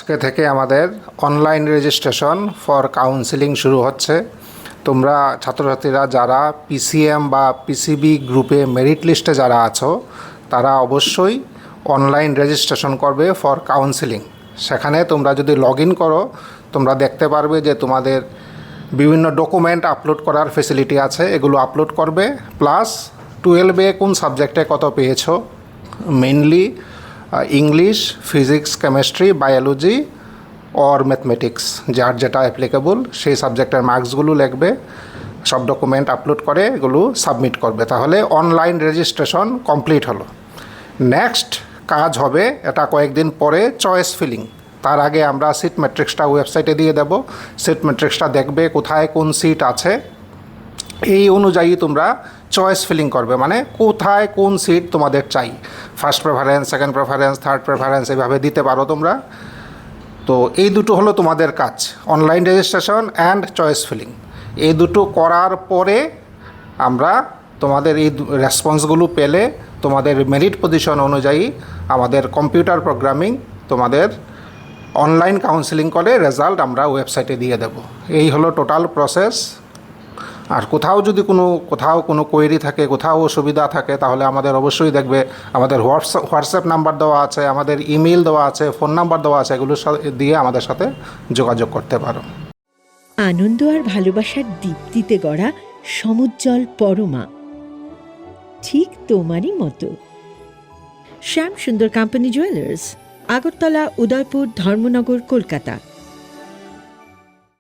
আজকে থেকে আমাদের অনলাইন রেজিস্ট্রেশন ফর কাউন্সেলিং শুরু হচ্ছে। তোমরা ছাত্রছাত্রীরা যারা পিসিএম বা পিসিবি গ্রুপে মেরিট লিস্টে যারা আছো তারা অবশ্যই অনলাইন রেজিস্ট্রেশন করবে ফর কাউন্সেলিং। সেখানে তোমরা যদি লগ ইন করো তোমরা দেখতে পারবে যে তোমাদের বিভিন্ন ডকুমেন্ট আপলোড করার ফেসিলিটি আছে, এগুলো আপলোড করবে। প্লাস 12-এ কোন সাবজেক্টে কত পেয়েছো, mainly English, physics, chemistry, biology or mathematics, যার যেটা অ্যাপ্লিকেবল সেই সাবজেক্টের মার্কসগুলো লিখবে, সব ডকুমেন্ট আপলোড করে এগুলো সাবমিট করবে। তাহলে অনলাইন রেজিস্ট্রেশন কমপ্লিট হলো। নেক্সট কাজ হবে, এটা কয়েকদিন পরে চয়েস ফিলিং। তার আগে আমরা সিট ম্যাট্রিক্সটা ওয়েবসাইটে দিয়ে দেব। সিট ম্যাট্রিক্সটা দেখবে কোথায় কোন সিট আছে, এই অনুযায়ী তোমরা চয়েস ফিলিং করবে, মানে কোথায় কোন সিট তোমাদের চাই। First preference, second preference, third preference এভাবে দিতে পারো তোমরা। তো এই দুটো হলো তোমাদের কাজ, online registration and choice filling. এই দুটো করার পরে আমরা তোমাদের এই রেসপন্সগুলো পেলে তোমাদের মেরিট পজিশন অনুযায়ী আমাদের কম্পিউটার প্রোগ্রামিং তোমাদের অনলাইন কাউন্সেলিং করে রেজাল্ট আমরা ওয়েবসাইটে দিয়ে দেব। এই হলো টোটাল প্রসেস। আর কোথাও যদি কোনো কোয়েরি থাকে, কোথাও অসুবিধা থাকে, তাহলে আমাদের অবশ্যই দেখবে আমাদের হোয়াটসঅ্যাপ নাম্বার দেওয়া আছে, আমাদের ইমেল দেওয়া আছে, ফোন নাম্বার দেওয়া আছে, এগুলো দিয়ে আমাদের সাথে যোগাযোগ করতে পারো। আনন্দ আর ভালোবাসার দীপ্তিতে গড়া সমুজ্জ্বল পরমা, ঠিক তোমারই মতো। শ্যাম সুন্দর কোম্পানি জুয়েলার্স, আগরতলা, উদয়পুর, ধর্মনগর, কলকাতা।